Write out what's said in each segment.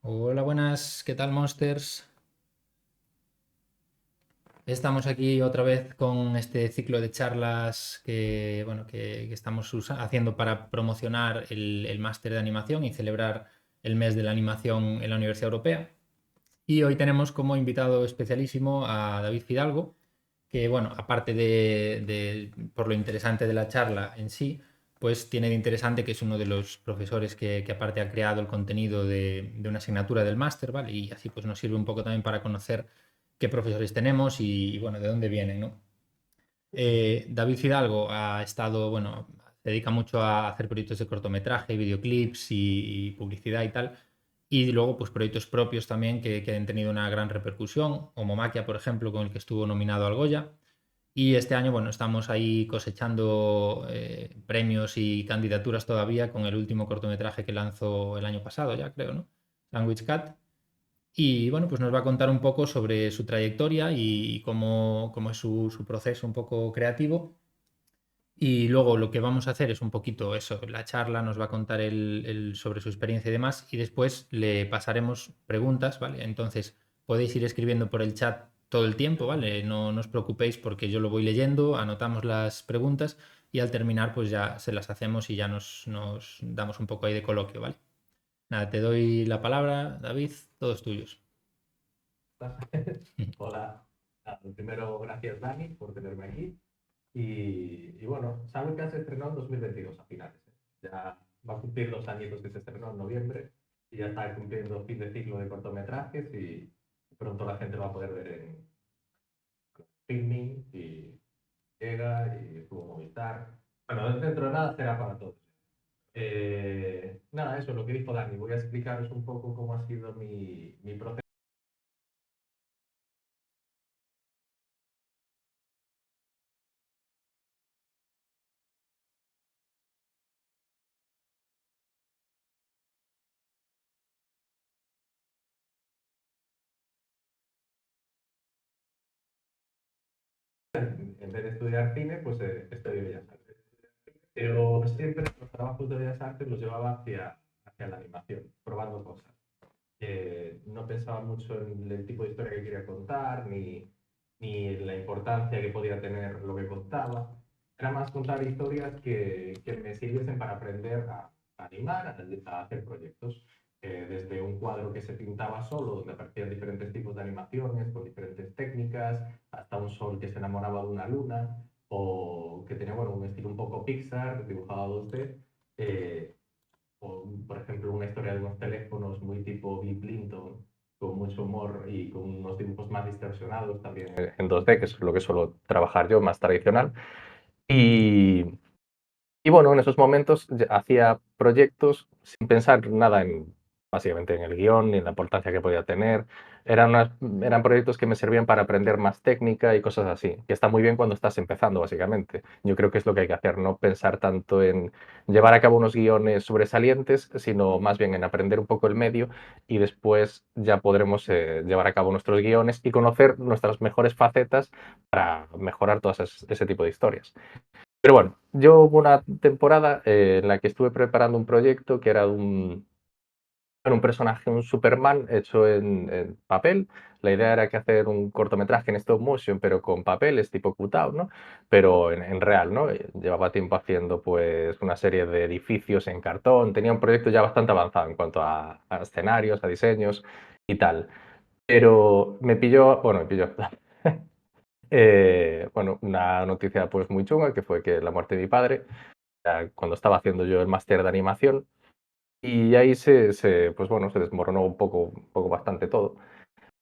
Hola, buenas, ¿qué tal, Monsters? Estamos aquí otra vez con este ciclo de charlas que estamos haciendo para promocionar el máster de animación y celebrar el mes de la animación en la Universidad Europea. Y hoy tenemos como invitado especialísimo a David Fidalgo, que, bueno, aparte por lo interesante de la charla en sí, pues tiene de interesante que es uno de los profesores que aparte ha creado el contenido de una asignatura del máster, ¿vale? Y así pues nos sirve un poco también para conocer qué profesores tenemos y bueno, de dónde vienen, ¿no? David Fidalgo ha estado, bueno, se dedica mucho a hacer proyectos de cortometraje, videoclips y publicidad y tal. Y luego, pues proyectos propios también que han tenido una gran repercusión. Homomaquia, por ejemplo, con el que estuvo nominado al Goya. Y este año, bueno, estamos ahí cosechando premios y candidaturas todavía con el último cortometraje que lanzó el año pasado, ya creo, ¿no? Sandwich Cat. Y bueno, pues nos va a contar un poco sobre su trayectoria y cómo es su proceso un poco creativo. Y luego lo que vamos a hacer es un poquito eso, la charla nos va a contar sobre su experiencia y demás, y después le pasaremos preguntas, ¿vale? Entonces podéis ir escribiendo por el chat todo el tiempo, ¿vale? No os preocupéis porque yo lo voy leyendo, anotamos las preguntas y al terminar pues ya se las hacemos y ya nos damos un poco ahí de coloquio, ¿vale? Nada, te doy la palabra, David, todos tuyos. Hola. Primero, gracias Dani por tenerme aquí. Y bueno, Samuel se estrenó en 2022 a finales. Ya va a cumplir 2 añitos que se estrenó en noviembre y ya está cumpliendo fin de ciclo de cortometrajes y pronto la gente va a poder ver en streaming y llega y estuvo Movistar. Bueno, dentro de nada será para todos. Nada, eso, lo que dijo Dani. Voy a explicaros un poco cómo ha sido mi proceso. En vez de estudiar cine, pues estudio Bellas Artes. Pero siempre los trabajos de Bellas Artes los llevaba hacia la animación, probando cosas. No pensaba mucho en el tipo de historia que quería contar, ni en la importancia que podía tener lo que contaba. Era más contar historias que me sirviesen para aprender a animar, a hacer proyectos. Desde un cuadro que se pintaba solo, donde aparecían diferentes tipos de animaciones, con diferentes técnicas, hasta un sol que se enamoraba de una luna, o que tenía bueno, un estilo un poco Pixar, dibujado a 2D, o, por ejemplo, una historia de unos teléfonos muy tipo Bill Clinton, con mucho humor y con unos dibujos más distorsionados también en 2D, que es lo que suelo trabajar yo, más tradicional. Y, y bueno, en esos momentos hacía proyectos sin pensar nada en, básicamente en el guión ni en la importancia que podía tener. Eran proyectos que me servían para aprender más técnica y cosas así, que está muy bien cuando estás empezando, básicamente. Yo creo que es lo que hay que hacer, no pensar tanto en llevar a cabo unos guiones sobresalientes, sino más bien en aprender un poco el medio y después ya podremos llevar a cabo nuestros guiones y conocer nuestras mejores facetas para mejorar todas ese tipo de historias. Pero bueno, yo hubo una temporada en la que estuve preparando un proyecto que era un personaje, un Superman hecho en papel. La idea era que hacer un cortometraje en stop motion, pero con papeles tipo cutout, ¿no? Pero en real, ¿no? Llevaba tiempo haciendo pues una serie de edificios en cartón. Tenía un proyecto ya bastante avanzado en cuanto a escenarios, a diseños y tal. Pero me pilló, bueno, una noticia pues muy chunga que fue que la muerte de mi padre cuando estaba haciendo yo el máster de animación y ahí pues bueno, se desmoronó un poco bastante todo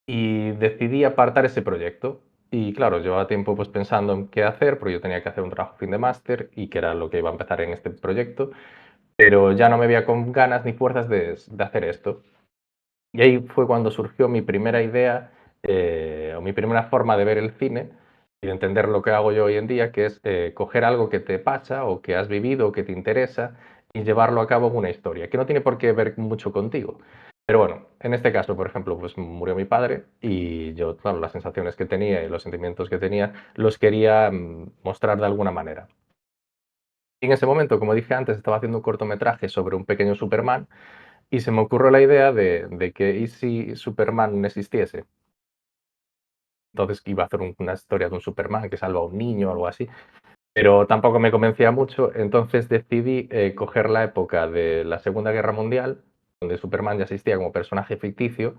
y decidí apartar ese proyecto. Y claro, llevaba tiempo pues pensando en qué hacer, porque yo tenía que hacer un trabajo fin de máster y que era lo que iba a empezar en este proyecto, pero ya no me veía con ganas ni fuerzas de hacer esto. Y ahí fue cuando surgió mi primera idea o mi primera forma de ver el cine y de entender lo que hago yo hoy en día, que es coger algo que te pasa o que has vivido o que te interesa y llevarlo a cabo en una historia, que no tiene por qué ver mucho contigo. Pero bueno, en este caso, por ejemplo, pues murió mi padre y yo, claro, las sensaciones que tenía y los sentimientos que tenía los quería mostrar de alguna manera. Y en ese momento, como dije antes, estaba haciendo un cortometraje sobre un pequeño Superman y se me ocurrió la idea de que, ¿y si Superman no existiese? Entonces iba a hacer una historia de un Superman que salva a un niño o algo así, pero tampoco me convencía mucho, entonces decidí coger la época de la Segunda Guerra Mundial, donde Superman ya existía como personaje ficticio,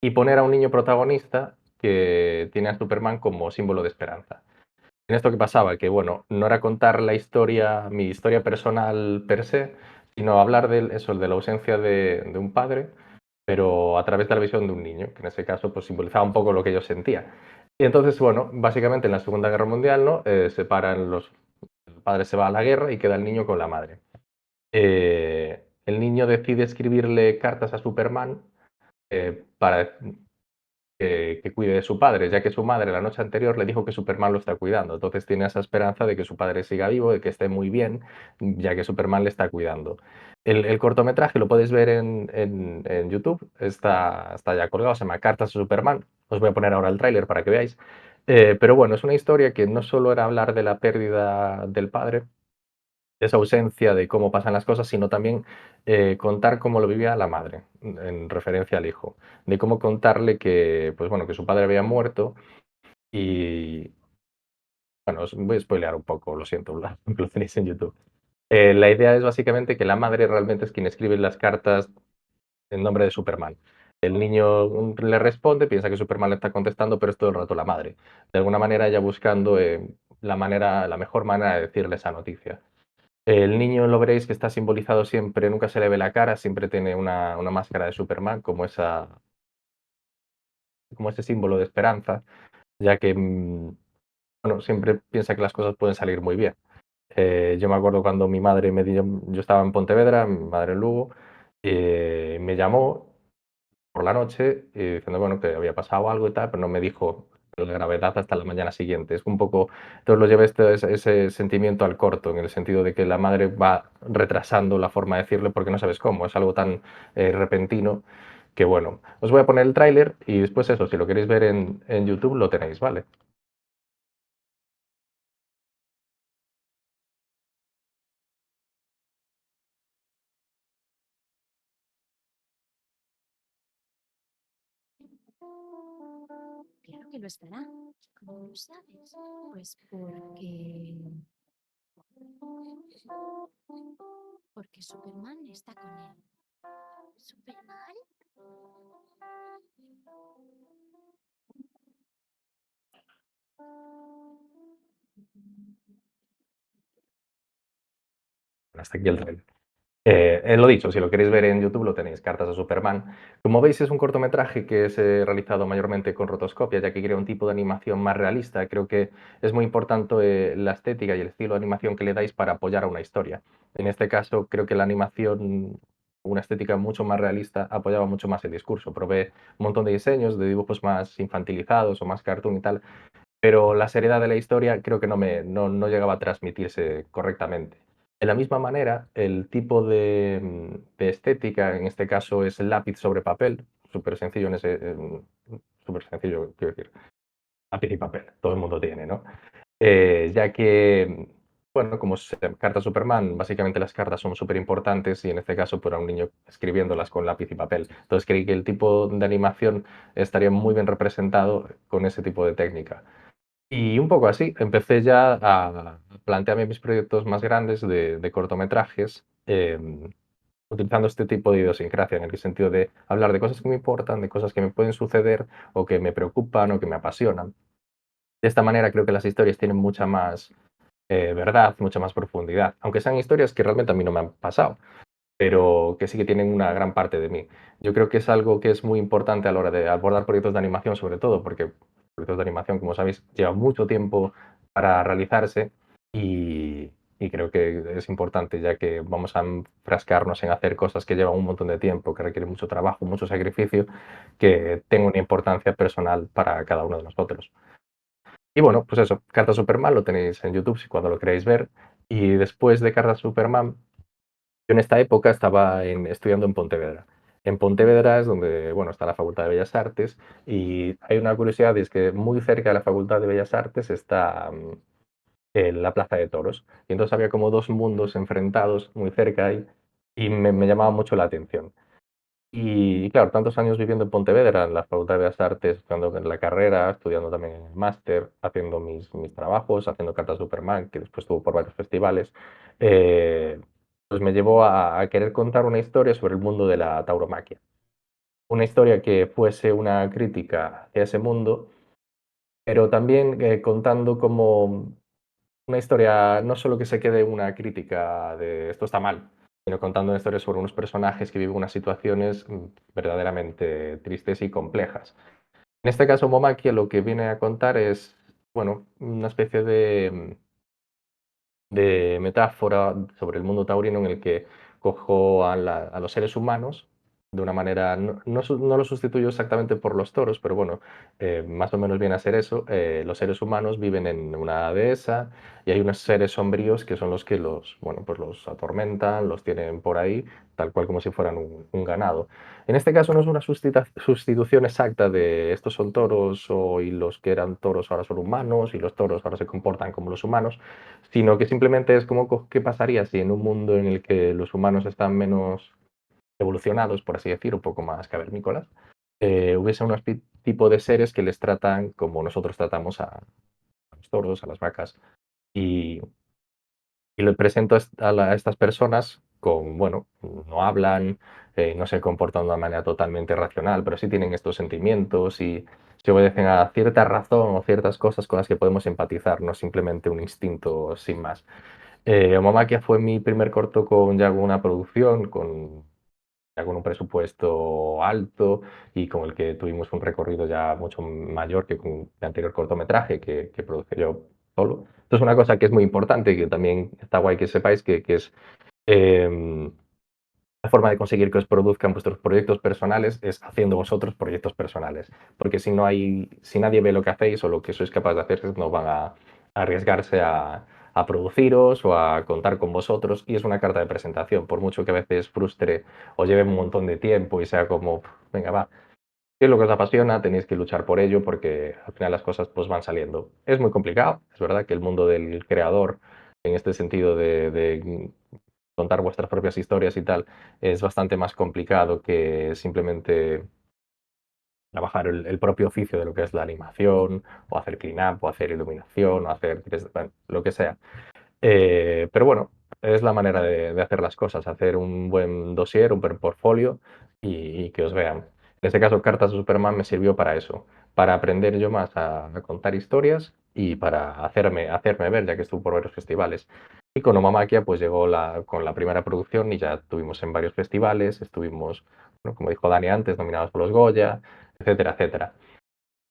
y poner a un niño protagonista que tiene a Superman como símbolo de esperanza. En esto que pasaba, que bueno, no era contar la historia, mi historia personal per se, sino hablar de eso, de la ausencia de un padre, pero a través de la visión de un niño, que en ese caso pues simbolizaba un poco lo que yo sentía. Y entonces, bueno, básicamente en la Segunda Guerra Mundial, ¿no? Separan los, el padre se va a la guerra y queda el niño con la madre. El niño decide escribirle cartas a Superman para que cuide de su padre, ya que su madre la noche anterior le dijo que Superman lo está cuidando. Entonces tiene esa esperanza de que su padre siga vivo, de que esté muy bien, ya que Superman le está cuidando. El cortometraje lo podéis ver en YouTube, está ya colgado, se llama Cartas a Superman. Os voy a poner ahora el tráiler para que veáis. Pero bueno, es una historia que no solo era hablar de la pérdida del padre, esa ausencia de cómo pasan las cosas, sino también contar cómo lo vivía la madre, en referencia al hijo, de cómo contarle que, pues bueno, que su padre había muerto y, bueno, os voy a spoilear un poco, lo siento, lo tenéis en YouTube. La idea es básicamente que la madre realmente es quien escribe las cartas en nombre de Superman. El niño le responde, piensa que Superman le está contestando, pero es todo el rato la madre. De alguna manera ella buscando la mejor manera de decirle esa noticia. El niño lo veréis que está simbolizado siempre, nunca se le ve la cara, siempre tiene una máscara de Superman como, como ese símbolo de esperanza, ya que bueno, siempre piensa que las cosas pueden salir muy bien. Yo me acuerdo cuando mi madre me dio, yo estaba en Pontevedra, mi madre en Lugo, me llamó por la noche diciendo bueno, que había pasado algo y tal, pero no me dijo la gravedad hasta la mañana siguiente. Es un poco, entonces lo llevé ese sentimiento al corto, en el sentido de que la madre va retrasando la forma de decirle porque no sabes cómo, es algo tan repentino que bueno. Os voy a poner el tráiler y después eso, si lo queréis ver en YouTube lo tenéis, ¿vale? Claro que lo estará. ¿Cómo lo sabes? Pues porque Superman está con él. ¿Superman? Hasta aquí el tráiler. Lo dicho, si lo queréis ver en YouTube lo tenéis, Cartas a Superman. Como veis es un cortometraje que es realizado mayormente con rotoscopia, ya que crea un tipo de animación más realista. Creo que es muy importante la estética y el estilo de animación que le dais para apoyar a una historia. En este caso creo que la animación, una estética mucho más realista, apoyaba mucho más el discurso. Probé un montón de diseños, de dibujos más infantilizados o más cartoon y tal, pero la seriedad de la historia creo que no llegaba a transmitirse correctamente. De la misma manera, el tipo de estética, en este caso es el lápiz sobre papel, súper sencillo súper sencillo, quiero decir, lápiz y papel, todo el mundo tiene, ¿no? Ya que, bueno, como carta Superman, básicamente las cartas son súper importantes y en este caso para un niño escribiéndolas con lápiz y papel. Entonces creí que el tipo de animación estaría muy bien representado con ese tipo de técnica. Y un poco así, empecé ya a plantearme mis proyectos más grandes de cortometrajes, utilizando este tipo de idiosincrasia, en el sentido de hablar de cosas que me importan, de cosas que me pueden suceder o que me preocupan o que me apasionan. De esta manera creo que las historias tienen mucha más verdad, mucha más profundidad, aunque sean historias que realmente a mí no me han pasado, pero que sí que tienen una gran parte de mí. Yo creo que es algo que es muy importante a la hora de abordar proyectos de animación, sobre todo, porque proyectos de animación, como sabéis, llevan mucho tiempo para realizarse y creo que es importante, ya que vamos a enfrascarnos en hacer cosas que llevan un montón de tiempo, que requieren mucho trabajo, mucho sacrificio, que tenga una importancia personal para cada uno de nosotros. Y bueno, pues eso, Carta Superman lo tenéis en YouTube si cuando lo queréis ver. Y después de Carta Superman, yo en esta época estaba estudiando en Pontevedra. En Pontevedra es donde, bueno, está la Facultad de Bellas Artes y hay una curiosidad, y es que muy cerca de la Facultad de Bellas Artes está en la Plaza de Toros. Y entonces había como dos mundos enfrentados muy cerca ahí y me llamaba mucho la atención. Y claro, tantos años viviendo en Pontevedra, en la Facultad de Bellas Artes, estudiando en la carrera, estudiando también en el máster, haciendo mis trabajos, haciendo cartas Superman, que después estuvo por varios festivales, eh, pues me llevó a querer contar una historia sobre el mundo de la tauromaquia. Una historia que fuese una crítica hacia ese mundo, pero también contando como una historia, no solo que se quede una crítica de esto está mal, sino contando una historia sobre unos personajes que viven unas situaciones verdaderamente tristes y complejas. En este caso, Momakia lo que viene a contar es, bueno, una especie de metáfora sobre el mundo taurino en el que cojo a los seres humanos de una manera, no lo sustituyo exactamente por los toros, pero bueno, más o menos viene a ser eso. Los seres humanos viven en una dehesa y hay unos seres sombríos que son los que bueno, pues los atormentan, los tienen por ahí, tal cual como si fueran un ganado. En este caso no es una sustitución exacta de estos son toros y los que eran toros ahora son humanos y los toros ahora se comportan como los humanos, sino que simplemente es como qué pasaría si en un mundo en el que los humanos están menos evolucionados, por así decir, un poco más cavernícolas, hubiese unos tipo de seres que les tratan como nosotros tratamos a los toros, a las vacas, y, y le presento a estas personas con, bueno, no hablan, no se comportan de una manera totalmente racional, pero sí tienen estos sentimientos y se obedecen a cierta razón o ciertas cosas con las que podemos empatizar, no simplemente un instinto sin más. Omomaquia fue mi primer corto con ya con una producción, ya con un presupuesto alto y con el que tuvimos un recorrido ya mucho mayor que con el anterior cortometraje que produje yo solo. Esto es una cosa que es muy importante, que también está guay que sepáis, que es em, la forma de conseguir que os produzcan vuestros proyectos personales es haciendo vosotros proyectos personales. Porque si nadie ve lo que hacéis o lo que sois capaces de hacer, no van a arriesgarse a produciros o a contar con vosotros. Y es una carta de presentación. Por mucho que a veces frustre o lleve un montón de tiempo y sea como, venga, va, ¿qué es lo que os apasiona? Tenéis que luchar por ello porque al final las cosas pues van saliendo. Es muy complicado, es verdad que el mundo del creador, en este sentido de contar vuestras propias historias y tal, es bastante más complicado que simplemente trabajar el propio oficio de lo que es la animación, o hacer clean-up, o hacer iluminación, o hacer bueno, lo que sea. Pero bueno, es la manera de hacer las cosas, hacer un buen dossier, un buen portfolio y que os vean. En este caso, Cartas de Superman me sirvió para eso, para aprender yo más a contar historias y para hacerme ver, ya que estuve por varios festivales. Y con Omamaquia pues llegó con la primera producción y ya estuvimos en varios festivales, estuvimos, bueno, como dijo Dani antes, nominados por los Goya, etcétera, etcétera.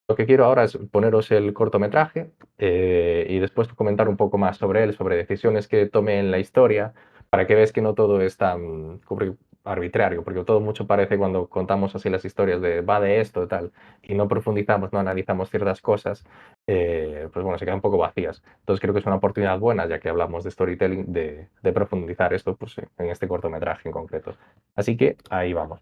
Lo que quiero ahora es poneros el cortometraje y después comentar un poco más sobre él, sobre decisiones que tome en la historia, para que veáis que no todo es tan arbitrario, porque todo mucho parece cuando contamos así las historias de va de esto y tal, y no profundizamos, no analizamos ciertas cosas, pues bueno, se quedan un poco vacías. Entonces creo que es una oportunidad buena, ya que hablamos de storytelling, de profundizar esto pues, en este cortometraje en concreto. Así que ahí vamos.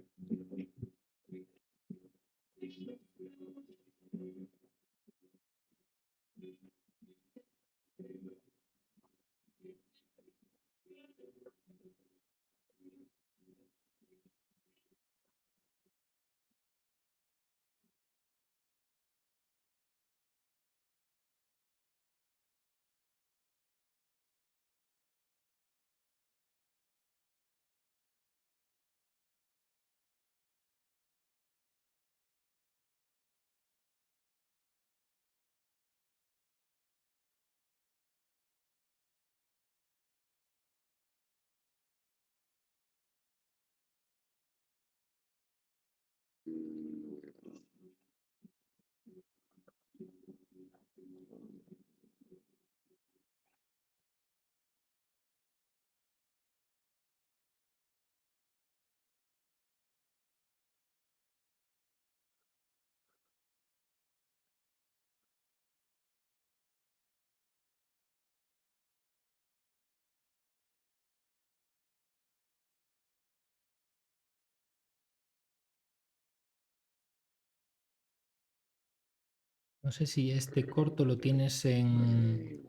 No sé si este corto lo tienes en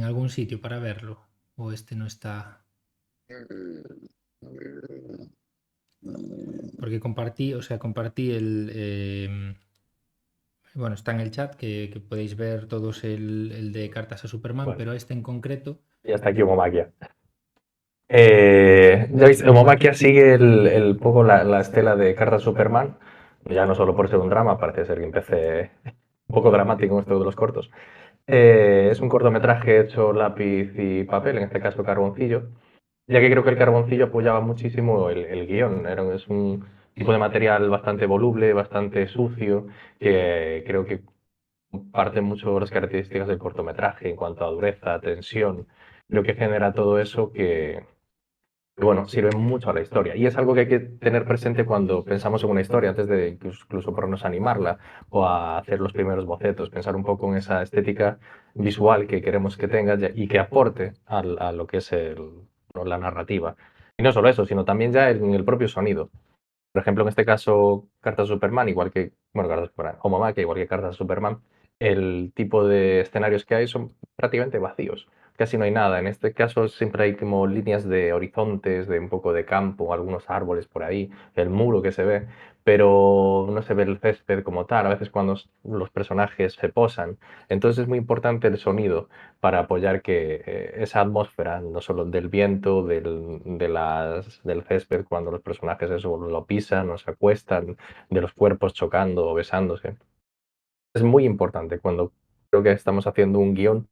algún sitio para verlo, o este no está. Porque compartí bueno, está en el chat que podéis ver todos el de cartas a Superman, Vale. pero este en concreto. Y hasta aquí Homomaquia. Ya veis, Homomaquia sigue poco la estela de Cartas Superman, ya no solo por ser un drama, parece ser que empecé un poco dramático en esto de los cortos. Es un cortometraje hecho lápiz y papel, en este caso carboncillo, ya que creo que el carboncillo apoyaba muchísimo el guión. Es un tipo de material bastante voluble, bastante sucio, que creo que parte mucho las características del cortometraje en cuanto a dureza, tensión, lo que genera todo eso que, bueno, sirve mucho a la historia. Y es algo que hay que tener presente cuando pensamos en una historia, antes de incluso ponernos a animarla o a hacer los primeros bocetos, pensar un poco en esa estética visual que queremos que tenga y que aporte a lo que es ¿no? la narrativa. Y no solo eso, sino también ya en el propio sonido. Por ejemplo, en este caso, Cartas de Superman, igual que, bueno, Cartas de Superman, o Mamá, que igual que Cartas de Superman, el tipo de escenarios que hay son prácticamente vacíos. Casi no hay nada. En este caso siempre hay como líneas de horizontes, de un poco de campo, algunos árboles por ahí, el muro que se ve, pero no se ve el césped como tal. A veces cuando los personajes se posan. Entonces es muy importante el sonido para apoyar que esa atmósfera, no solo del viento, del césped, cuando los personajes eso lo pisan o se acuestan, de los cuerpos chocando o besándose. Es muy importante cuando creo que estamos haciendo un guión,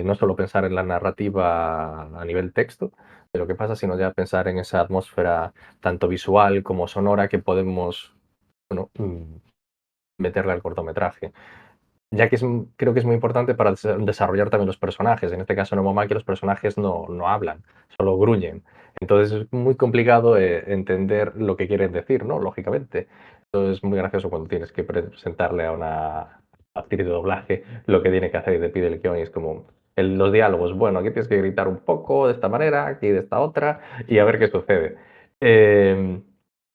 no solo pensar en la narrativa a nivel texto, de lo que pasa, sino ya pensar en esa atmósfera tanto visual como sonora que podemos, bueno, meterle al cortometraje, ya que creo que es muy importante para desarrollar también los personajes. En este caso, en Omomaki los personajes no hablan, solo gruñen. Entonces es muy complicado entender lo que quieren decir, ¿no? Lógicamente. Entonces es muy gracioso cuando tienes que presentarle a una actriz de doblaje lo que tiene que hacer y te pide el guión y es como los diálogos. Bueno, aquí tienes que gritar un poco de esta manera, aquí de esta otra y a ver qué sucede. Eh,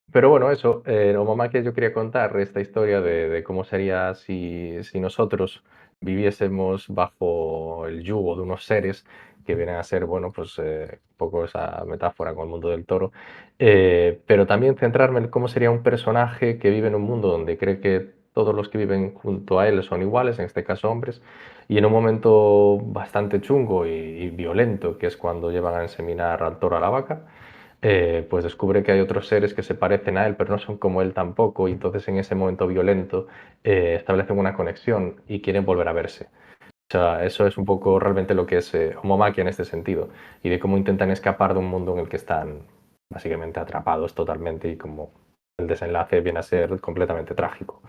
pero bueno, eso, Omomaki yo quería contar esta historia de cómo sería si nosotros viviésemos bajo el yugo de unos seres que vienen a ser, bueno, pues un poco esa metáfora con el mundo del toro, pero también centrarme en cómo sería un personaje que vive en un mundo donde cree que todos los que viven junto a él son iguales, en este caso hombres, y en un momento bastante chungo y violento, que es cuando llevan a inseminar al toro a la vaca, pues descubre que hay otros seres que se parecen a él, pero no son como él tampoco, y entonces en ese momento violento establecen una conexión y quieren volver a verse. O sea, eso es un poco realmente lo que es Homomaquia en este sentido, y de cómo intentan escapar de un mundo en el que están básicamente atrapados totalmente y como el desenlace viene a ser completamente trágico.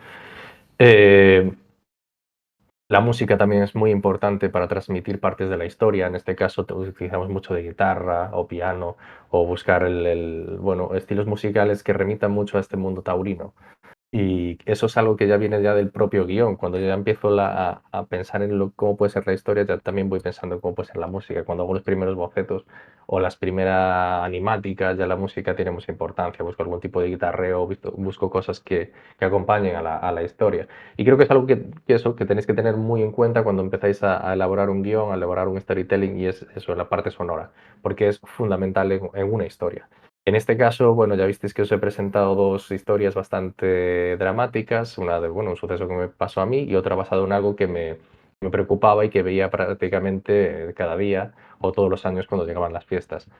Eh, la música también es muy importante para transmitir partes de la historia. En este caso utilizamos mucho de guitarra o piano o buscar bueno, estilos musicales que remitan mucho a este mundo taurino. Y eso es algo que ya viene ya del propio guión. Cuando yo ya empiezo a pensar en cómo puede ser la historia, ya también voy pensando en cómo puede ser la música. Cuando hago los primeros bocetos o las primeras animáticas, ya la música tiene mucha importancia. Busco algún tipo de guitarreo, busco cosas que acompañen a la historia. Y creo que es algo que tenéis que tener muy en cuenta cuando empezáis a elaborar un guión, a elaborar un storytelling, y es eso, la parte sonora, porque es fundamental en una historia. En este caso, bueno, ya visteis que os he presentado dos historias bastante dramáticas, una de, bueno, un suceso que me pasó a mí y otra basada en algo que me preocupaba y que veía prácticamente cada día o todos los años cuando llegaban las fiestas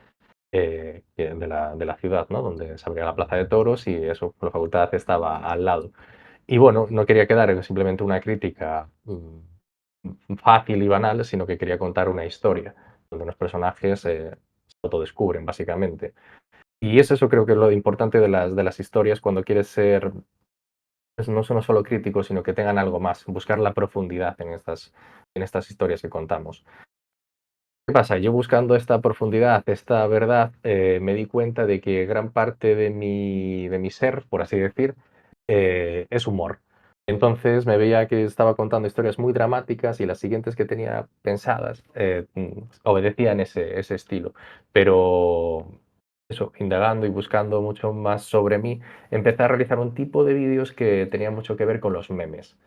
de la ciudad, ¿no? Donde se abría la plaza de toros y eso, la facultad estaba al lado. Y bueno, no quería quedar en simplemente una crítica fácil y banal, sino que quería contar una historia donde los personajes se autodescubren, básicamente. Y es eso creo que es lo importante de las historias cuando quieres ser, pues, no solo crítico, sino que tengan algo más, buscar la profundidad en estas historias que contamos. ¿Qué pasa? Yo buscando esta profundidad, esta verdad, me di cuenta de que gran parte de mi ser, por así decir, es humor. Entonces me veía que estaba contando historias muy dramáticas y las siguientes que tenía pensadas obedecían ese estilo. Pero eso, indagando y buscando mucho más sobre mí, empecé a realizar un tipo de vídeos que tenía mucho que ver con los memes.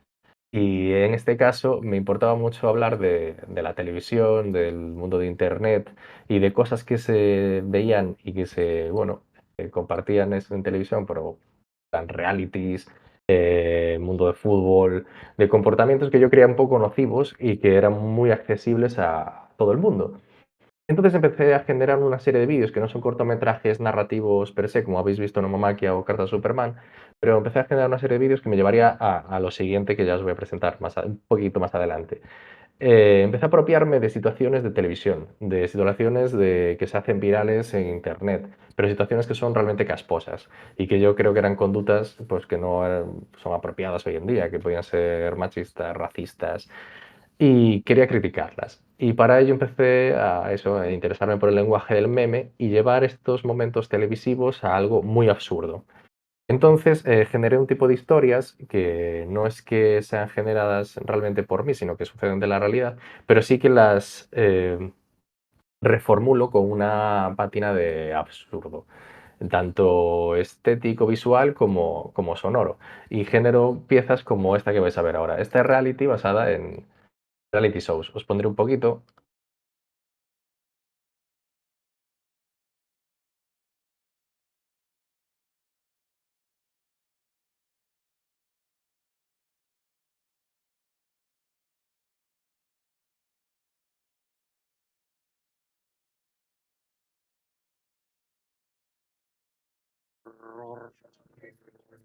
Y en este caso me importaba mucho hablar de la televisión, del mundo de Internet y de cosas que se veían y que bueno, compartían en televisión, pero eran realities, mundo de fútbol, de comportamientos que yo creía un poco nocivos y que eran muy accesibles a todo el mundo. Entonces empecé a generar una serie de vídeos que no son cortometrajes narrativos per se, como habéis visto en Omomaquia o Carta Superman, pero empecé a generar una serie de vídeos que me llevaría a lo siguiente que ya os voy a presentar un poquito más adelante. Empecé a apropiarme de situaciones de televisión, de situaciones que se hacen virales en Internet, pero situaciones que son realmente casposas y que yo creo que eran conductas pues, que no son apropiadas hoy en día, que podían ser machistas, racistas, y quería criticarlas. Y para ello empecé a eso, a interesarme por el lenguaje del meme y llevar estos momentos televisivos a algo muy absurdo. Entonces generé un tipo de historias que no es que sean generadas realmente por mí, sino que suceden de la realidad, pero sí que las reformulo con una pátina de absurdo, tanto estético, visual como sonoro. Y genero piezas como esta que vais a ver ahora. Esta es reality basada en reality shows. Os pondré un poquito.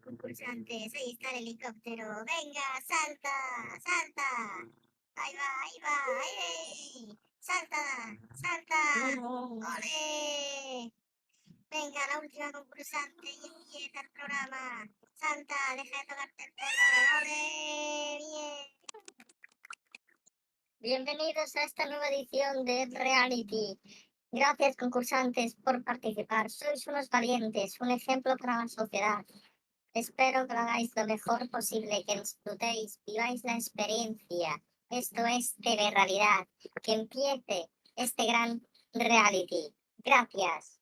Concursante, ahí está el helicóptero. Venga, salta, salta. Ahí va, ahí va, ahí. Salta, salta. ¡Ole! Venga, la última concursante y empieza el programa. Salta, deja de tocarte el pelo. ¡Ole! Bien. Bienvenidos a esta nueva edición de Reality. Gracias, concursantes, por participar. Sois unos valientes, un ejemplo para la sociedad. Espero que lo hagáis lo mejor posible, que disfrutéis, viváis la experiencia. Esto es telerrealidad. Que empiece este gran reality. Gracias.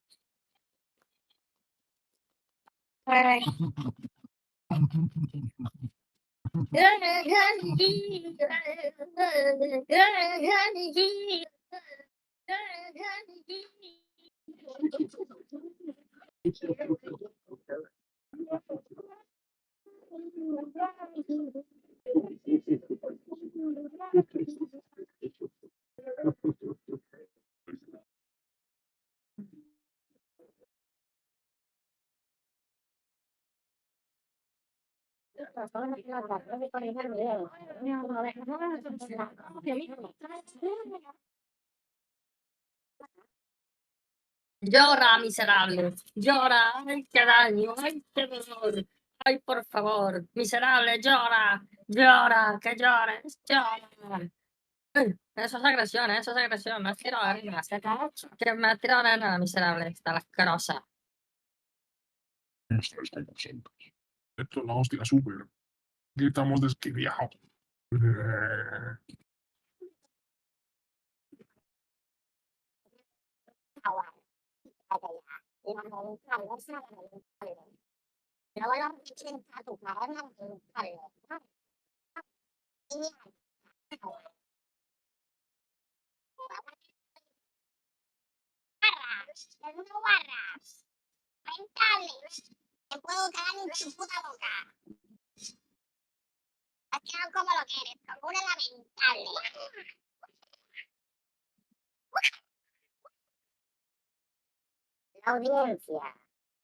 Llora, miserable, llora, ay, qué daño, ay, qué dolor, ay, por favor, miserable, llora, llora, que llores, llora. Ay, eso es agresión, me has tirado arena, que me ha tirado arena, miserable, está la asquerosa. Esto es la hostia súper. Aquí estamos desquiciados. No barras. Mentales. Te puedo cagar en tu puta boca. Has quedado como lo que eres, como una lamentable. La audiencia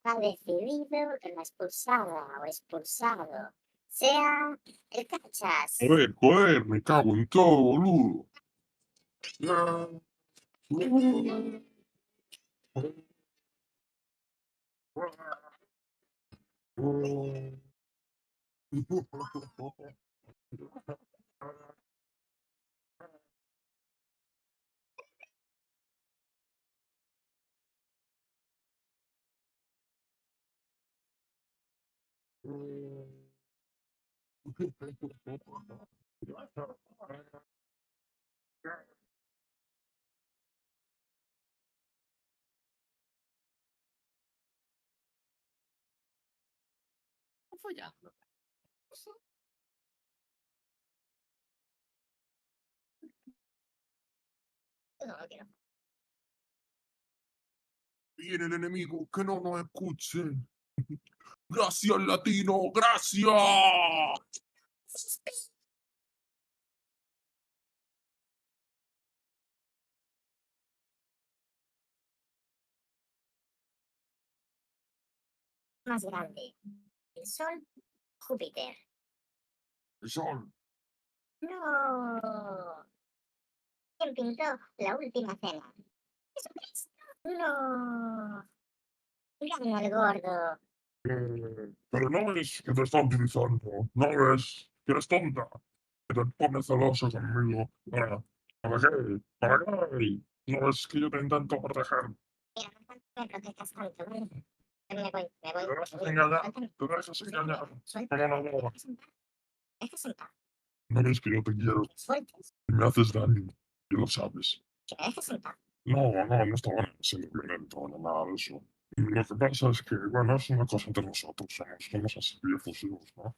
ha decidido que la expulsada o expulsado sea el cachas. Joder, me cago en todo, boludo. No lo quiero. Viene el enemigo, que no nos escuchen. Gracias, latino, gracias. Más grande. El Sol, Júpiter. El sol. No. ¿Quién pintó la última cena? Jesucristo. No. Ganó el gordo. Pero no ves que te está utilizando. No ves que eres tonta. Que te pones celoso conmigo. ¿Para qué? ¿Para qué? No ves que yo te intento proteger. Mira, no me protejas tanto, ¿vale? Me voy. Te dejas engañar. Te dejas engañar. Suéltame. No, no, no. Deja sentar. No ves que yo te quiero. Sueltes. Y me haces daño. Y lo sabes. Que me dejes sentar. No estaba siendo violento ni nada de eso. Lo que pasa es que, bueno, es una cosa entre nosotros, somos así efusivos, ¿no?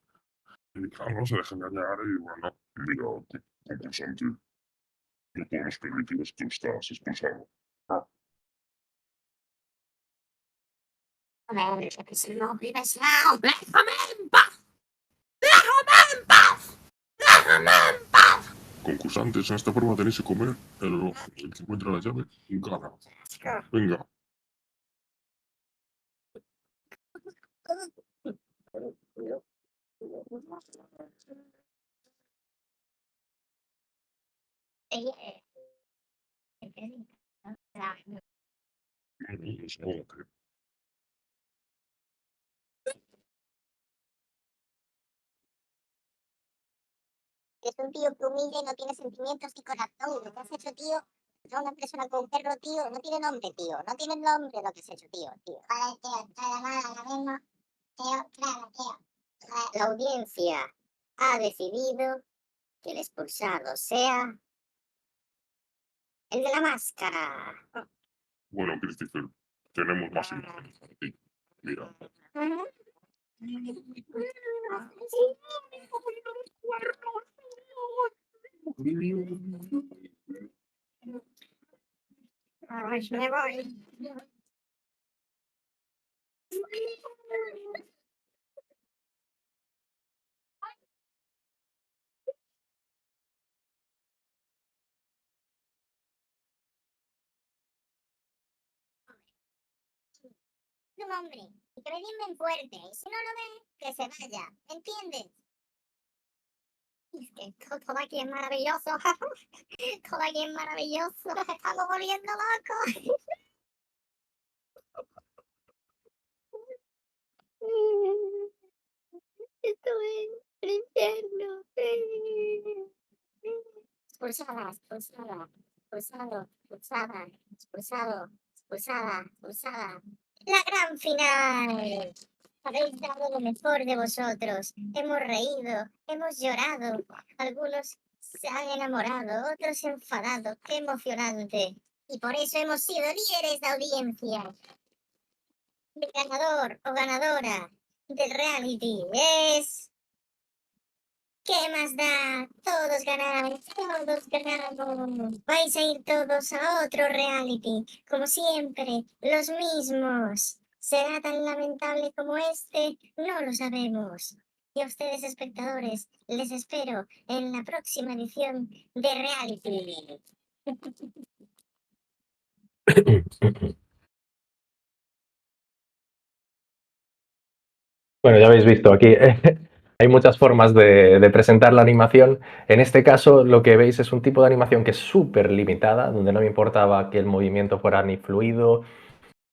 Y Carlos se deja engañar y, bueno, mira, concursante, no podemos permitir esto, estás expulsado. A ver, que si no vives now. ¡Déjame en paz! ¡Déjame en paz! ¡Déjame en paz! Concursantes, en esta prueba tenéis que comer, pero el que encuentra la llave, gana. Venga, ok. Es un tío que humilla y no tiene sentimientos ni corazón. Lo que has hecho, tío, a una persona con un perro, tío, no tiene nombre, tío. No tiene nombre lo que has hecho, tío. Vale, tío, trae la ahora mismo. Tío, claro, tío. La audiencia ha decidido que el expulsado sea el de la máscara. Bueno, Christopher, tenemos más imágenes para ti. Mira. Ay, me voy. Un hombre, y que me dimen fuerte, y si no lo ve, que se vaya, ¿entiendes? Es que todo aquí es maravilloso, todo aquí es maravilloso, nos estamos volviendo locos. Esto es el infierno. Expulsada, expulsada, expulsado, expulsada, expulsado, expulsada, expulsada. La gran final. Habéis dado lo mejor de vosotros. Hemos reído, hemos llorado. Algunos se han enamorado, otros enfadados. ¡Qué emocionante! Y por eso hemos sido líderes de audiencia. El ganador o ganadora del reality es... ¿Qué más da? Todos ganamos, todos ganamos. Vais a ir todos a otro reality, como siempre, los mismos. ¿Será tan lamentable como este? No lo sabemos. Y a ustedes, espectadores, les espero en la próxima edición de Reality. Bueno, ya habéis visto aquí, hay muchas formas de presentar la animación. En este caso, lo que veis es un tipo de animación que es súper limitada, donde no me importaba que el movimiento fuera ni fluido,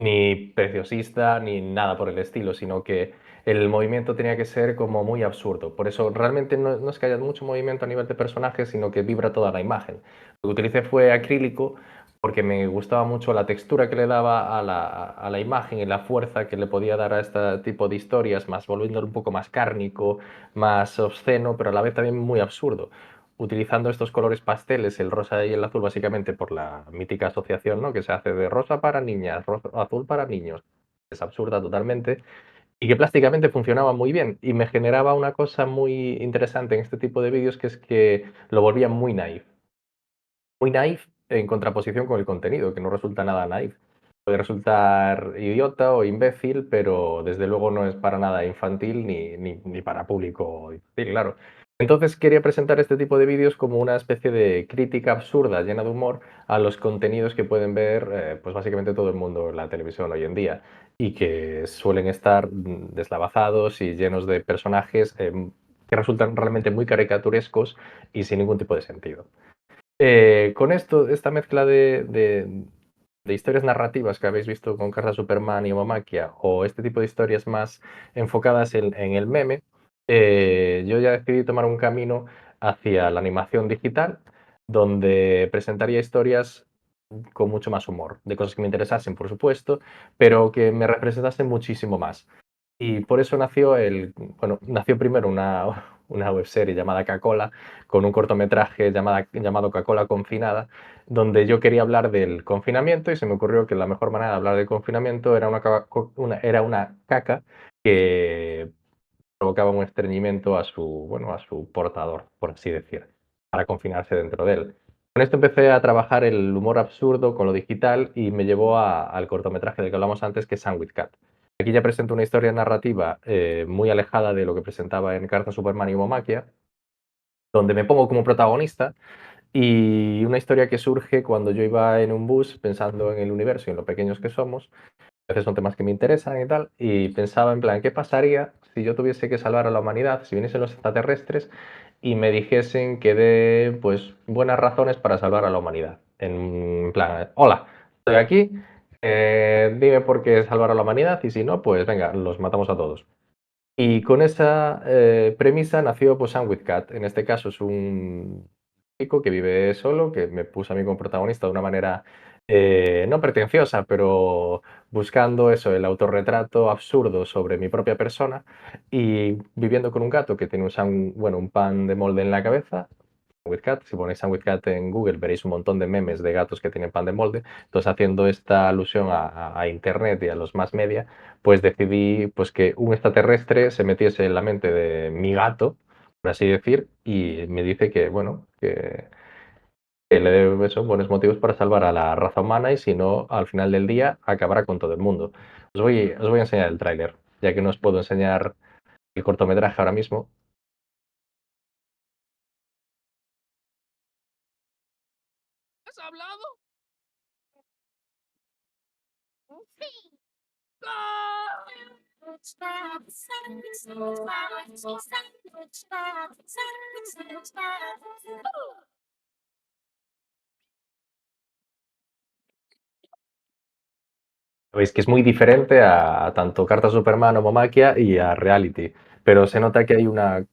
ni preciosista, ni nada por el estilo, sino que el movimiento tenía que ser como muy absurdo. Por eso realmente no es que haya mucho movimiento a nivel de personaje, sino que vibra toda la imagen. Lo que utilicé fue acrílico porque me gustaba mucho la textura que le daba a la imagen y la fuerza que le podía dar a este tipo de historias, más volviéndolo un poco más cárnico, más obsceno, pero a la vez también muy absurdo. Utilizando estos colores pasteles, el rosa y el azul, básicamente por la mítica asociación, ¿no?, que se hace de rosa para niñas, azul para niños. Es absurda totalmente y que plásticamente funcionaba muy bien y me generaba una cosa muy interesante en este tipo de vídeos, que es que lo volvía muy naif. Muy naif, en contraposición con el contenido, que no resulta nada naif. Puede resultar idiota o imbécil, pero desde luego no es para nada infantil ni para público infantil, claro. Entonces quería presentar este tipo de vídeos como una especie de crítica absurda, llena de humor, a los contenidos que pueden ver, pues básicamente todo el mundo en la televisión hoy en día y que suelen estar deslavazados y llenos de personajes que resultan realmente muy caricaturescos y sin ningún tipo de sentido. Con esto, esta mezcla de historias narrativas que habéis visto con Carta Superman y Momakia, o este tipo de historias más enfocadas en el meme, yo ya decidí tomar un camino hacia la animación digital, donde presentaría historias con mucho más humor, de cosas que me interesasen, por supuesto, pero que me representasen muchísimo más. Y por eso nació primero una webserie llamada Cacola, con un cortometraje llamado Cacola Confinada, donde yo quería hablar del confinamiento y se me ocurrió que la mejor manera de hablar del confinamiento era era una caca que provocaba un estreñimiento a su portador, por así decir, para confinarse dentro de él. Con esto empecé a trabajar el humor absurdo con lo digital y me llevó al cortometraje del que hablamos antes, que es Sandwich Cat. Aquí ya presento una historia narrativa muy alejada de lo que presentaba en Carta Superman y Momakia, donde me pongo como protagonista y una historia que surge cuando yo iba en un bus pensando en el universo y en lo pequeños que somos. A veces son temas que me interesan y tal, y pensaba en plan, ¿qué pasaría si yo tuviese que salvar a la humanidad, si viniesen los extraterrestres y me dijesen que dé pues buenas razones para salvar a la humanidad? En plan, hola, estoy aquí, dime por qué salvar a la humanidad y si no, pues venga, los matamos a todos. Y con esa premisa nació pues Sandwich Cat. En este caso es un chico que vive solo, que me puso a mí como protagonista de una manera no pretenciosa, pero buscando eso, el autorretrato absurdo sobre mi propia persona y viviendo con un gato que tiene un pan de molde en la cabeza. Sandwich Cat, si ponéis Sandwich Cat en Google veréis un montón de memes de gatos que tienen pan de molde. Entonces, haciendo esta alusión a Internet y a los más media, pues decidí pues, que un extraterrestre se metiese en la mente de mi gato, por así decir, y me dice que, bueno, que le dé eso, buenos motivos para salvar a la raza humana y si no, al final del día acabará con todo el mundo. Os voy a enseñar el tráiler, ya que no os puedo enseñar el cortometraje ahora mismo. ¿Has hablado? Sí. Veis que es muy diferente a tanto Carta Superman o Momakia y a Reality, pero se nota que hay una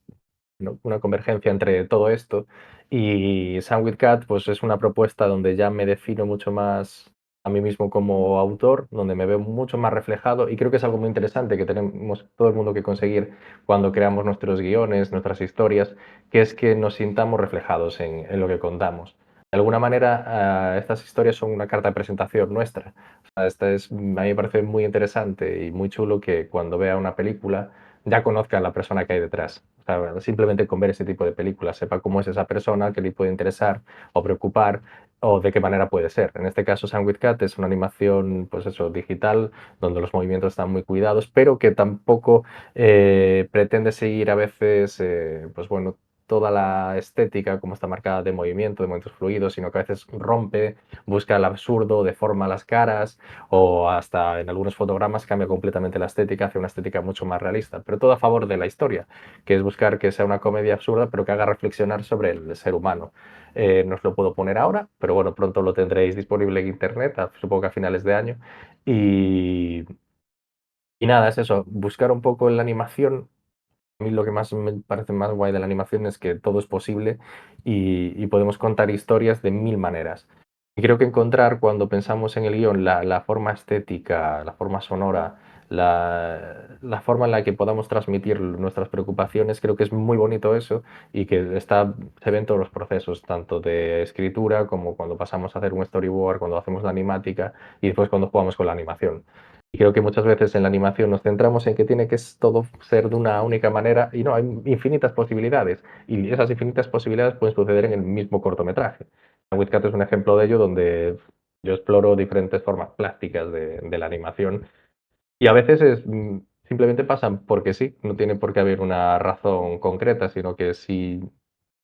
convergencia entre todo esto y Sandwich Cat pues es una propuesta donde ya me defino mucho más a mí mismo como autor, donde me veo mucho más reflejado y creo que es algo muy interesante que tenemos todo el mundo que conseguir cuando creamos nuestros guiones, nuestras historias, que es que nos sintamos reflejados en lo que contamos. De alguna manera, estas historias son una carta de presentación nuestra. O sea, a mí me parece muy interesante y muy chulo que cuando vea una película ya conozca a la persona que hay detrás. O sea, simplemente con ver ese tipo de películas, sepa cómo es esa persona, qué le puede interesar o preocupar o de qué manera puede ser. En este caso, Sandwich Cat es una animación, pues eso, digital, donde los movimientos están muy cuidados, pero que tampoco pretende seguir a veces, pues bueno, toda la estética como está marcada de movimientos fluidos, sino que a veces rompe, busca el absurdo, deforma las caras o hasta en algunos fotogramas cambia completamente la estética hacia una estética mucho más realista, pero todo a favor de la historia, que es buscar que sea una comedia absurda, pero que haga reflexionar sobre el ser humano. No os lo puedo poner ahora, pero bueno, pronto lo tendréis disponible en internet, supongo que a finales de año. Y, y nada, es eso, buscar un poco en la animación. A mí lo que más me parece más guay de la animación es que todo es posible y podemos contar historias de mil maneras. Y creo que encontrar cuando pensamos en el guión la forma estética, la forma sonora, la forma en la que podamos transmitir nuestras preocupaciones, creo que es muy bonito eso y que se ven todos los procesos, tanto de escritura como cuando pasamos a hacer un storyboard, cuando hacemos la animática y después cuando jugamos con la animación. Y creo que muchas veces en la animación nos centramos en que tiene que todo ser de una única manera y no, hay infinitas posibilidades y esas infinitas posibilidades pueden suceder en el mismo cortometraje. Wizcat es un ejemplo de ello donde yo exploro diferentes formas plásticas de la animación y a veces simplemente pasan porque sí, no tiene por qué haber una razón concreta, sino que si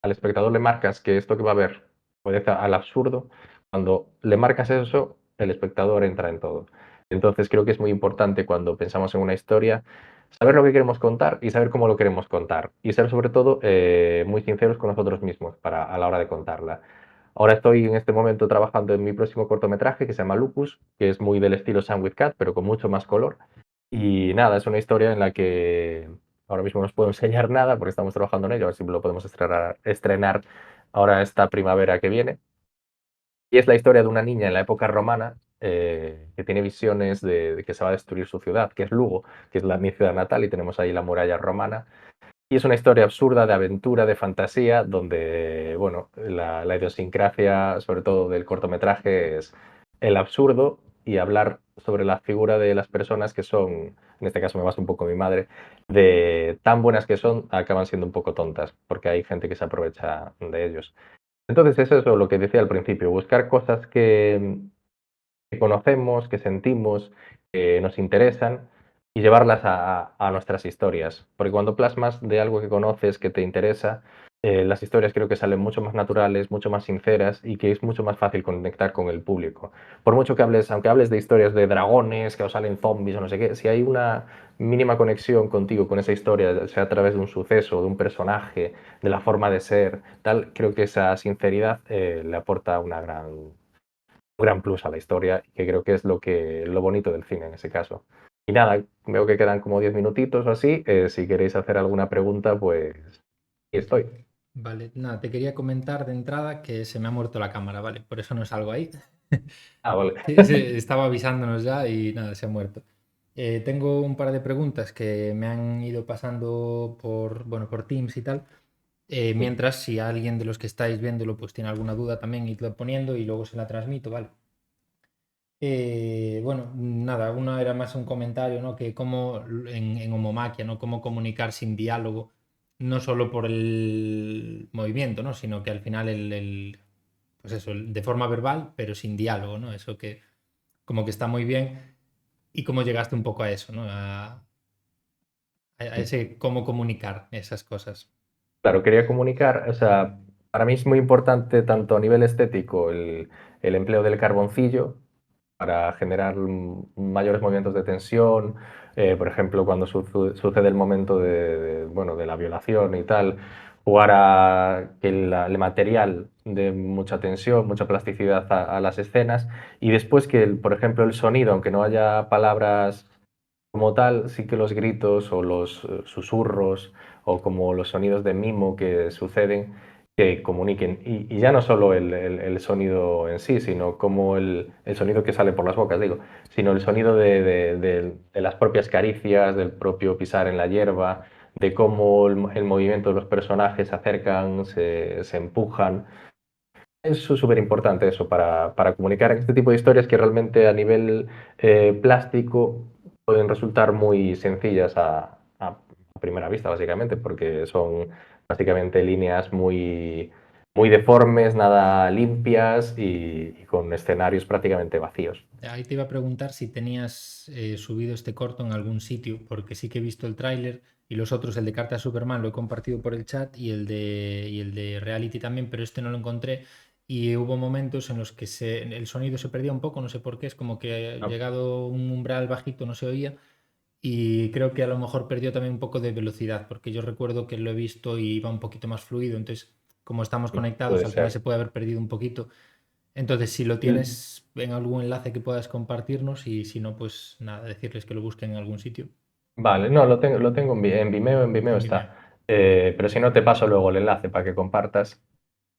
al espectador le marcas que esto que va a ver obedece al absurdo, cuando le marcas eso, el espectador entra en todo. Entonces creo que es muy importante cuando pensamos en una historia saber lo que queremos contar y saber cómo lo queremos contar. Y ser sobre todo muy sinceros con nosotros mismos a la hora de contarla. Ahora estoy en este momento trabajando en mi próximo cortometraje que se llama Lupus, que es muy del estilo Sam with Cat, pero con mucho más color. Y nada, es una historia en la que ahora mismo no os puedo enseñar nada porque estamos trabajando en ello, a ver si lo podemos estrenar ahora esta primavera que viene. Y es la historia de una niña en la época romana que tiene visiones de que se va a destruir su ciudad, que es Lugo, que es mi ciudad natal, y tenemos ahí la muralla romana. Y es una historia absurda de aventura, de fantasía, donde, bueno, la idiosincrasia, sobre todo del cortometraje, es el absurdo y hablar sobre la figura de las personas que son, en este caso me baso un poco en mi madre, de tan buenas que son, acaban siendo un poco tontas, porque hay gente que se aprovecha de ellos. Entonces es eso lo que decía al principio, buscar cosas que conocemos, que sentimos, que nos interesan y llevarlas a nuestras historias. Porque cuando plasmas de algo que conoces, que te interesa, las historias creo que salen mucho más naturales, mucho más sinceras y que es mucho más fácil conectar con el público. Por mucho que hables, aunque hables de historias de dragones, que os salen zombies o no sé qué, si hay una mínima conexión contigo, con esa historia, sea a través de un suceso, de un personaje, de la forma de ser, tal, creo que esa sinceridad le aporta un gran plus a la historia, que creo que es lo bonito del cine en ese caso. Y nada, veo que quedan como 10 minutitos o así. Si queréis hacer alguna pregunta, pues aquí estoy. Vale, nada, te quería comentar de entrada que se me ha muerto la cámara, ¿vale? Por eso no salgo ahí. Ah, vale. Sí, sí, estaba avisándonos ya y nada, se ha muerto. Tengo un par de preguntas que me han ido pasando bueno, por Teams y tal. Mientras, si alguien de los que estáis viéndolo pues tiene alguna duda también, idlo poniendo y luego se la transmito, ¿vale? Bueno, nada, una era más un comentario, ¿no? Que cómo en Homomaquia, ¿no? Cómo comunicar sin diálogo, no solo por el movimiento, ¿no? Sino que al final pues eso, de forma verbal, pero sin diálogo, ¿no? Eso que como que está muy bien. ¿Y cómo llegaste un poco a eso, ¿no? A ese cómo comunicar esas cosas. Claro, quería comunicar, o sea, para mí es muy importante tanto a nivel estético el empleo del carboncillo para generar mayores movimientos de tensión, por ejemplo, cuando sucede el momento bueno, de la violación y tal, jugar a que el material de mucha tensión, mucha plasticidad a las escenas y después que, por ejemplo, el sonido, aunque no haya palabras como tal, sí que los gritos o los susurros o como los sonidos de mimo que suceden, que comuniquen. Y ya no solo el sonido en sí, sino como el sonido que sale por las bocas, digo, sino el sonido de las propias caricias, del propio pisar en la hierba, de cómo el movimiento de los personajes se acercan, se empujan. Eso es súper importante eso para comunicar este tipo de historias que realmente a nivel plástico pueden resultar muy sencillas a primera vista, básicamente, porque son básicamente líneas muy deformes, nada limpias y con escenarios prácticamente vacíos. Ahí te iba a preguntar si tenías subido este corto en algún sitio, porque sí que he visto el tráiler y los otros, el de Carta a Superman, lo he compartido por el chat y el de Reality también, pero este no lo encontré y hubo momentos en los que el sonido se perdía un poco, no sé por qué, es como que Ah, llegado un umbral bajito no se oía y creo que a lo mejor perdió también un poco de velocidad, porque yo recuerdo que lo he visto y iba un poquito más fluido, entonces como estamos conectados puede al final se ser. puede haber perdido un poquito. Entonces, si lo tienes en algún enlace que puedas compartirnos y si no, pues nada, decirles que lo busquen en algún sitio. Vale, no, lo tengo en Vimeo En Vimeo. está. Pero si no, te paso luego el enlace para que compartas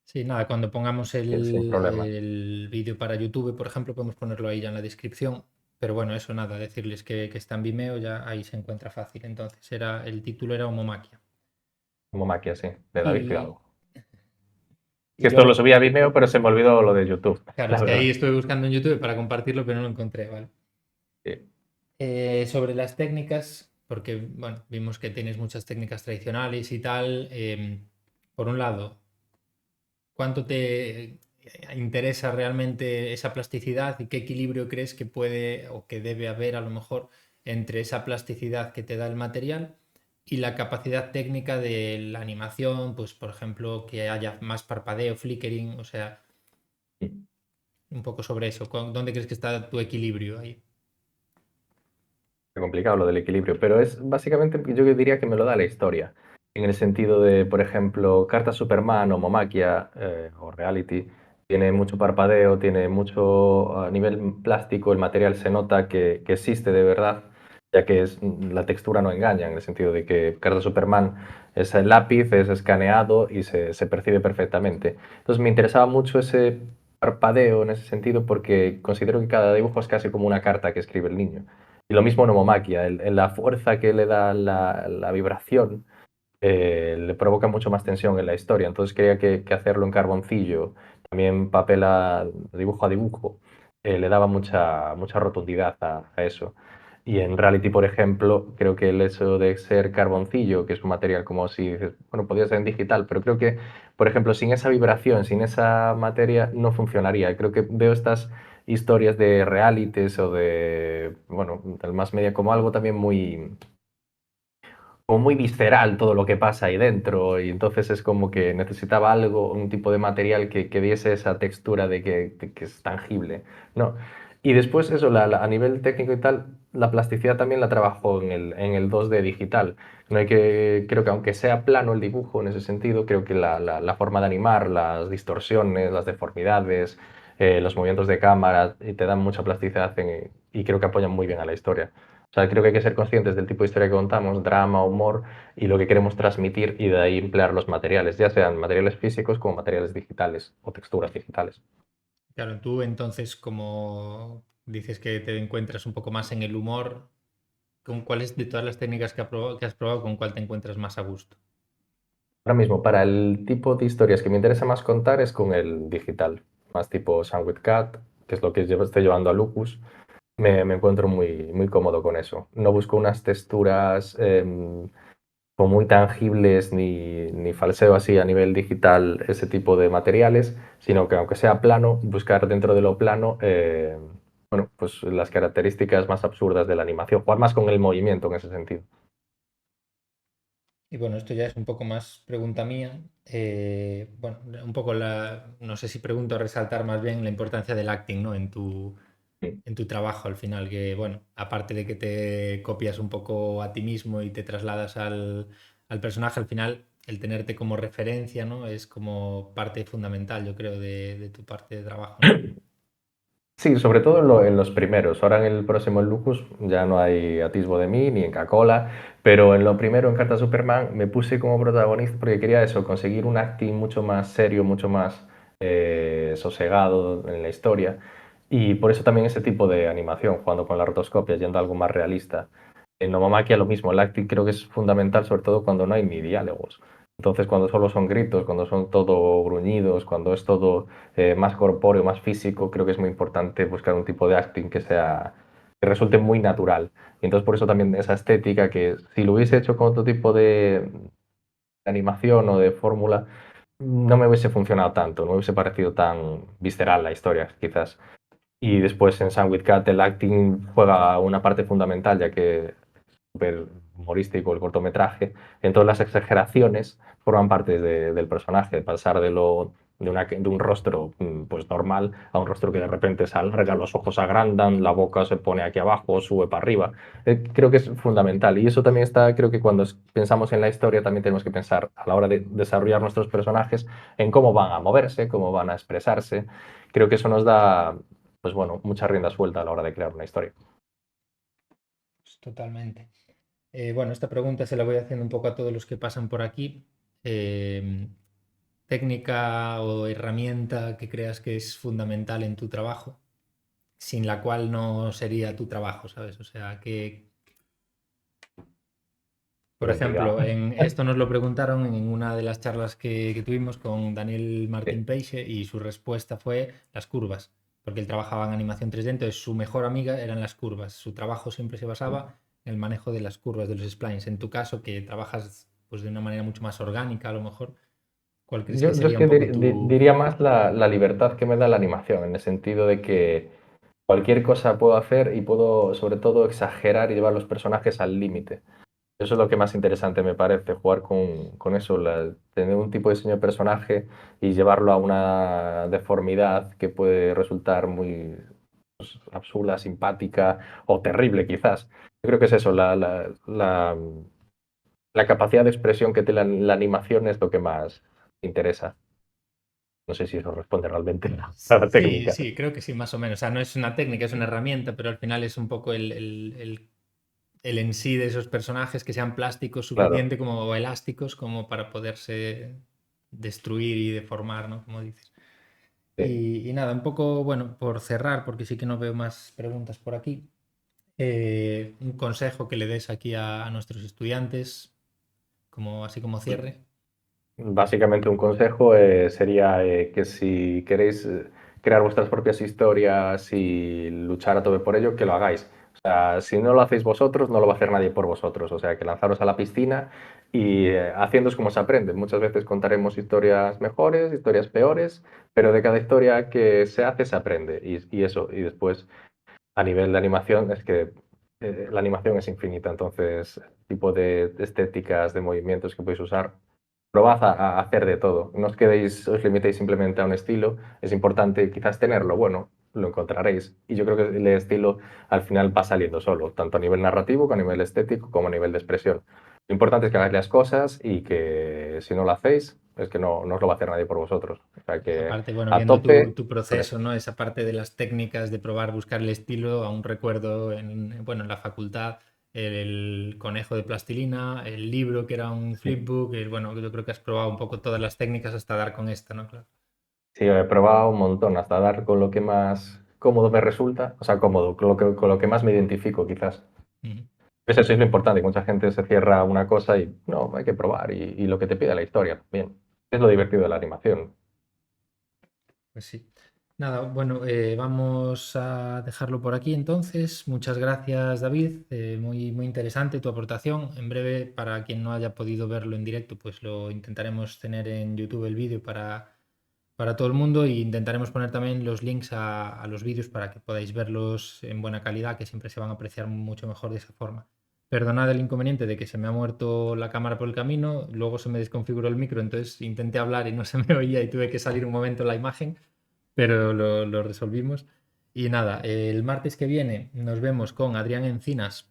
Sí, nada, cuando pongamos sin problema. el vídeo para YouTube, por ejemplo, podemos ponerlo ahí ya en la descripción. Pero bueno, eso nada, decirles que está en Vimeo, ya ahí se encuentra fácil. Entonces, el título era Homomaquia. Como Maquia, sí, de David Y, Fidalgo. Que y esto lo luego, subí a Vimeo, pero se me olvidó lo de YouTube, claro, la es que ahí verdad. estuve buscando en YouTube para compartirlo, pero no lo encontré, ¿vale? Sí. Sobre las técnicas, porque bueno, vimos que tienes muchas técnicas tradicionales y tal. Por un lado, ¿cuánto te interesa realmente esa plasticidad y qué equilibrio crees que puede o que debe haber a lo mejor entre esa plasticidad que te da el material y la capacidad técnica de la animación, pues por ejemplo que haya más parpadeo, flickering, o sea, un poco sobre eso. ¿Dónde crees que está tu equilibrio ahí? Es complicado lo del equilibrio, pero es básicamente, yo diría que me lo da la historia. En el sentido de, por ejemplo, Carta Superman o Momakia o Reality, tiene mucho parpadeo, tiene mucho a nivel plástico, el material se nota que existe de verdad, ya que la textura no engaña, en el sentido de que Carta Superman es el lápiz, es escaneado y se percibe perfectamente. Entonces me interesaba mucho ese parpadeo en ese sentido porque considero que cada dibujo es casi como una carta que escribe el niño. Y lo mismo en Omomaquia, la fuerza que le da la vibración le provoca mucho más tensión en la historia. Entonces quería que hacerlo en carboncillo, también papel dibujo a dibujo, le daba mucha rotundidad a eso. Y en Reality, por ejemplo, creo que el hecho de ser carboncillo, que es un material como si dices, bueno, podría ser en digital, pero creo que, por ejemplo, sin esa vibración, sin esa materia, no funcionaría. Creo que veo estas historias de realities o de, bueno, del más media como algo también como muy visceral todo lo que pasa ahí dentro y entonces es como que necesitaba algo, un tipo de material que diese esa textura de que es tangible, ¿no? Y después eso, a nivel técnico y tal, la plasticidad también la trabajo en el 2D digital. No hay creo que aunque sea plano el dibujo en ese sentido, creo que la forma de animar, las distorsiones, las deformidades, los movimientos de cámara, y te dan mucha plasticidad y creo que apoyan muy bien a la historia. O sea, creo que hay que ser conscientes del tipo de historia que contamos, drama, humor y lo que queremos transmitir y de ahí emplear los materiales, ya sean materiales físicos como materiales digitales o texturas digitales. Claro, tú entonces, como dices que te encuentras un poco más en el humor, ¿con cuáles de todas las técnicas que has probado, con cuál te encuentras más a gusto? Ahora mismo, para el tipo de historias que me interesa más contar es con el digital, más tipo Sandwich Cat, que es lo que estoy llevando a Lucus. Me encuentro muy cómodo con eso. No busco unas texturas como muy tangibles ni falseo así a nivel digital ese tipo de materiales, sino que aunque sea plano, buscar dentro de lo plano bueno, pues las características más absurdas de la animación, jugar más con el movimiento en ese sentido. Y bueno, esto ya es un poco más pregunta mía. Bueno, un poco no sé si pregunto a resaltar más bien la importancia del acting, ¿no? Sí. En tu trabajo al final, que bueno, aparte de que te copias un poco a ti mismo y te trasladas al personaje, al final el tenerte como referencia, ¿no? Es como parte fundamental, yo creo, de tu parte de trabajo, ¿no? Sí, sobre todo en los primeros. Ahora en el próximo Lucus ya no hay atisbo de mí ni en Coca-Cola, pero en lo primero, en Carta Superman, me puse como protagonista porque quería eso, conseguir un acting mucho más serio, mucho más sosegado en la historia. Y por eso también ese tipo de animación, jugando con la rotoscopia, yendo a algo más realista. En Nomomaquia lo mismo, el acting creo que es fundamental, sobre todo cuando no hay ni diálogos. Entonces, cuando solo son gritos, cuando son todo gruñidos, cuando es todo más corpóreo, más físico, creo que es muy importante buscar un tipo de acting que resulte muy natural. Y entonces por eso también esa estética que si lo hubiese hecho con otro tipo de animación o de fórmula, no me hubiese funcionado tanto, no me hubiese parecido tan visceral la historia, quizás. Y después en Sandwich Cat el acting juega una parte fundamental, ya que súper humorístico el cortometraje. Entonces las exageraciones forman parte del personaje, pasar de un rostro pues normal a un rostro que de repente se alarga, los ojos se agrandan, la boca se pone aquí abajo, sube para arriba. Creo que es fundamental y eso también está, creo que cuando pensamos en la historia también tenemos que pensar a la hora de desarrollar nuestros personajes en cómo van a moverse, cómo van a expresarse. Creo que eso nos da, pues bueno, mucha rienda suelta a la hora de crear una historia. Pues totalmente. Bueno, esta pregunta se la voy haciendo un poco a todos los que pasan por aquí. Eh, Técnica o herramienta que creas que es fundamental en tu trabajo, sin la cual no sería tu trabajo, ¿sabes? O sea, que, por Complicado. ejemplo, en esto nos lo preguntaron en una de las charlas que tuvimos con Daniel Martín Sí. Peixe y su respuesta fue las curvas, porque él trabajaba en animación 3D, entonces su mejor amiga eran las curvas. Su trabajo siempre se basaba en el manejo de las curvas, de los splines. En tu caso, que trabajas pues de una manera mucho más orgánica, a lo mejor, ¿Cuál crees Yo que es sería que un poco tu... diría más la libertad que me da la animación, en el sentido de que cualquier cosa puedo hacer y puedo, sobre todo, exagerar y llevar los personajes al límite. Eso es lo que más interesante me parece, jugar con eso, tener un tipo de diseño de personaje y llevarlo a una deformidad que puede resultar muy absurda, simpática o terrible quizás. Yo creo que es eso, la capacidad de expresión que tiene la animación es lo que más me interesa. No sé si eso responde realmente a la Sí, técnica. sí, creo que sí, más o menos. O sea, no es una técnica, es una herramienta, pero al final es un poco el en sí de esos personajes que sean plásticos Claro, suficiente como o elásticos como para poderse destruir y deformar, ¿no? Como dices. sí. Y nada, un poco, bueno, por cerrar, porque sí que no veo más preguntas por aquí, un consejo que le des aquí a nuestros estudiantes, como, así como cierre. Básicamente un consejo sería que si queréis crear vuestras propias historias y luchar a tope por ello, que lo hagáis. O sea, si no lo hacéis vosotros, no lo va a hacer nadie por vosotros. O sea, que lanzaros a la piscina y haciendo es como se aprende. Muchas veces contaremos historias mejores, historias peores, pero de cada historia que se hace se aprende. Y eso, y después a nivel de animación es que la animación es infinita. Entonces, tipo de estéticas, de movimientos que podéis usar, probad a hacer de todo. No os limitéis simplemente a un estilo. Es importante quizás tenerlo. Bueno, lo encontraréis. Y yo creo que el estilo al final va saliendo solo, tanto a nivel narrativo, como a nivel estético, como a nivel de expresión. Lo importante es que hagáis las cosas y que si no lo hacéis, es que no os lo va a hacer nadie por vosotros. O sea que Aparte, bueno, a viendo tu, tope. tu proceso, ¿no? Esa parte de las técnicas de probar, buscar el estilo, aún recuerdo bueno, en la facultad el conejo de plastilina, el libro que era un Sí. flipbook, bueno, yo creo que has probado un poco todas las técnicas hasta dar con esta, ¿no? Claro. Sí, he probado un montón, hasta dar con lo que más cómodo me resulta, o sea, cómodo, con lo que más me identifico, quizás. Ujú. Eso es lo importante, que mucha gente se cierra a una cosa y no, hay que probar y lo que te pide la historia también. Es lo divertido de la animación. Pues sí. Nada, bueno, vamos a dejarlo por aquí entonces. Muchas gracias, David. Muy, muy interesante tu aportación. En breve, para quien no haya podido verlo en directo, pues lo intentaremos tener en YouTube el vídeo para todo el mundo e intentaremos poner también los links a los vídeos para que podáis verlos en buena calidad, que siempre se van a apreciar mucho mejor de esa forma. Perdonad el inconveniente de que se me ha muerto la cámara por el camino, luego se me desconfiguró el micro, entonces intenté hablar y no se me oía y tuve que salir un momento la imagen, pero lo resolvimos. Y nada, el martes que viene nos vemos con Adrián Encinas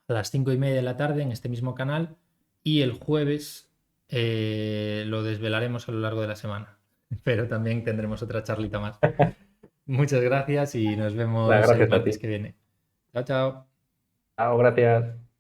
a las 5:30 de la tarde en este mismo canal y el jueves lo desvelaremos a lo largo de la semana, pero también tendremos otra charlita más. Muchas gracias y nos Nada, vemos el gracias a ti. martes que viene. Chao, chao. Chao, gracias.